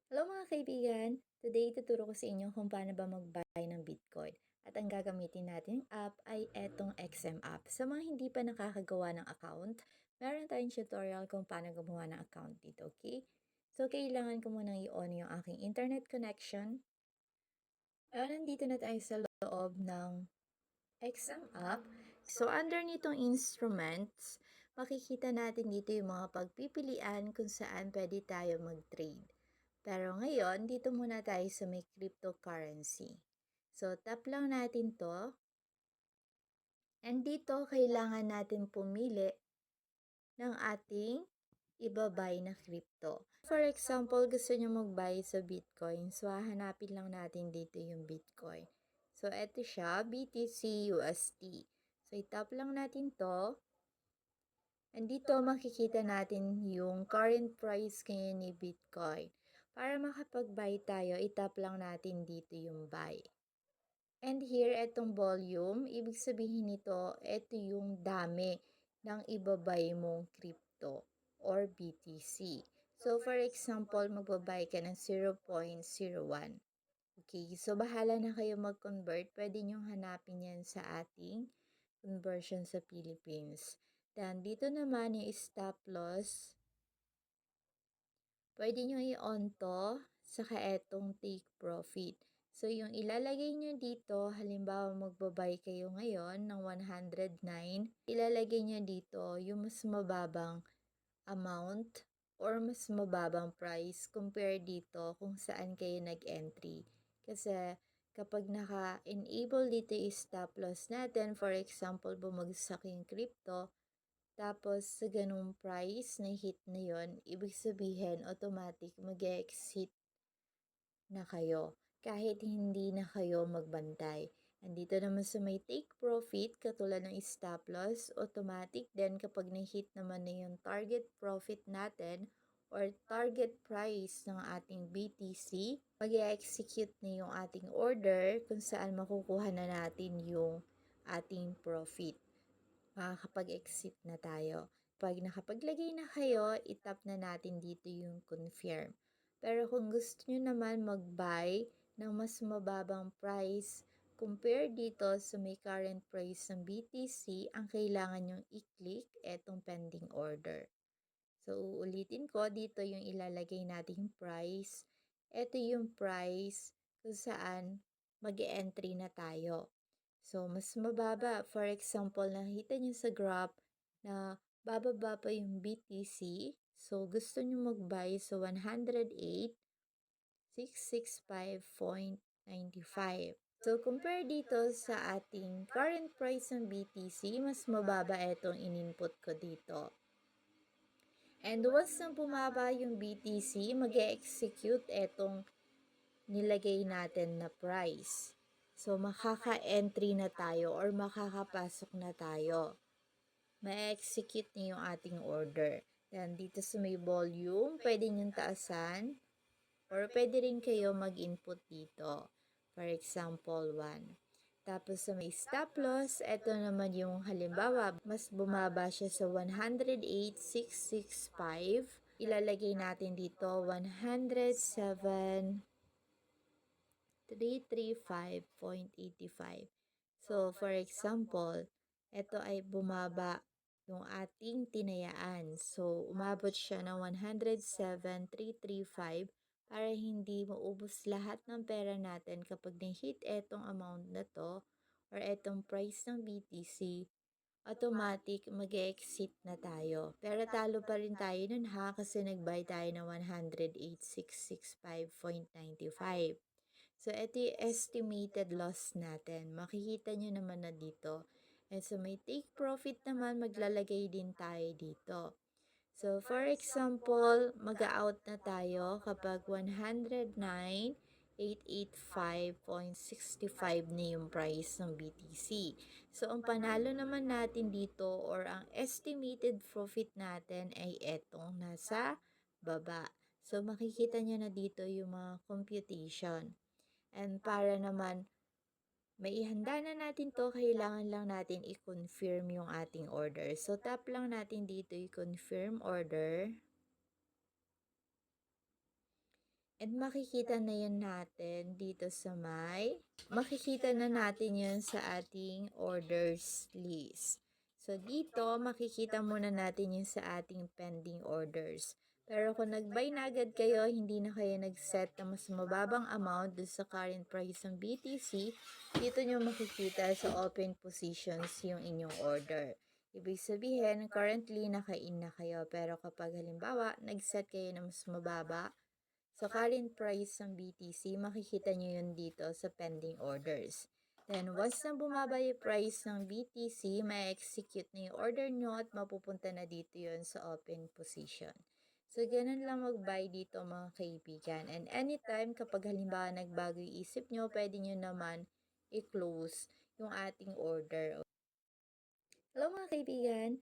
Hello mga kaibigan! Today, tuturo ko sa inyo kung paano ba mag-buy ng Bitcoin. At ang gagamitin nating app ay etong XM app. Sa mga hindi pa nakakagawa ng account, meron tayong tutorial kung paano gumawa ng account dito, okay? So, kailangan ko munang i-on yung aking internet connection. Nandito na tayo sa loob ng XM app. So, under nitong instruments, makikita natin dito yung mga pagpipilian kung saan pwede tayo mag-trade. Pero ngayon, dito muna tayo sa may cryptocurrency. So, tap lang natin to. And dito, kailangan natin pumili ng ating iba-buy na crypto. For example, gusto nyo mag-buy sa Bitcoin. So, hahanapin lang natin dito yung Bitcoin. So, eto siya, BTC USD. So, itap lang natin to. And dito, makikita natin yung current price ngayon ni Bitcoin. Para makapag-buy tayo, itap lang natin dito yung buy. And here, etong volume, ibig sabihin nito, ito yung dami ng ibabay mong crypto or BTC. So, for example, magbabay ka ng 0.01. Okay, so bahala na kayo mag-convert. Pwede nyong hanapin yan sa ating conversion sa Philippines. Then, dito naman yung stop loss. Pwede nyo i-on to, saka etong take profit. So, yung ilalagay nyo dito, halimbawa magbabay kayo ngayon ng 109, ilalagay nyo dito yung mas mababang amount or mas mababang price compare dito kung saan kayo nag-entry. Kasi kapag naka-enable dito is stop loss natin, for example, bumagsak yung crypto, tapos sa ganung price na hit na yon, ibig sabihin automatic mag-exit na kayo kahit hindi na kayo magbantay. Andito naman sa may take profit, katulad ng stop loss, automatic din kapag na-hit naman na yung target profit natin or target price ng ating BTC, mag-execute na yung ating order kung saan makukuha na natin yung ating profit. Makakapag-exit na tayo. Pag nakapaglagay na kayo, itap na natin dito yung confirm. Pero kung gusto nyo naman mag-buy ng mas mababang price compare dito sa may current price ng BTC, ang kailangan nyong i-click etong pending order. So, uulitin ko, dito yung ilalagay nating price. Ito yung price kung saan mag-e-entry na tayo. So, mas mababa. For example, nakita nyo sa graph na bababa pa yung BTC. So, gusto nyo mag-buy sa 108,665.95. So, compare dito sa ating current price ng BTC, mas mababa itong in-input ko dito. And once na bumaba yung BTC, mag-execute etong nilagay natin na price. So, makaka-entry na tayo or makakapasok na tayo. Ma-execute niyo yung ating order. Then, dito sa may volume, pwede nyong taasan or pwede rin kayo mag-input dito. For example, 1. Tapos sa may stop loss, ito naman yung halimbawa, mas bumaba siya sa 108,665. Ilalagay natin dito 107. 335.85. So, for example, ito ay bumaba yung ating tinayaan. So, umabot siya ng 107,335 para hindi maubos lahat ng pera natin kapag na-hit etong amount na to or etong price ng BTC, automatic mag-exit na tayo. Pero talo pa rin tayo nun ha kasi nag-buy tayo ng 108,665.95. So, ito yung estimated loss natin. Makikita nyo naman na dito. And so, may take profit naman, maglalagay din tayo dito. So, for example, mag-out na tayo kapag 109,885.65 na yung price ng BTC. So, ang panalo naman natin dito or ang estimated profit natin ay etong nasa baba. So, makikita nyo na dito yung mga computation. And para naman maihanda na natin to, kailangan lang natin i-confirm yung ating order. So, tap lang natin dito i-confirm order. And makikita na yun natin dito sa makikita na natin yun sa ating orders list. So, dito, makikita muna natin yun sa ating pending orders. Pero kung nag-buy na agad kayo, hindi na kayo nag-set na mas mababang amount dun sa current price ng BTC, dito nyo makikita sa open positions yung inyong order. Ibig sabihin, currently naka-in na kayo. Pero kapag halimbawa, nag-set kayo na mas mababa, sa current price ng BTC, makikita nyo yun dito sa pending orders. Then, once na bumaba yung price ng BTC, may execute na yung order nyo at mapupunta na dito yun sa open position. So, ganun lang mag-buy dito mga kaibigan. And anytime, kapag halimbawa nagbago yung isip nyo, pwede nyo naman i-close yung ating order. Hello mga kaibigan!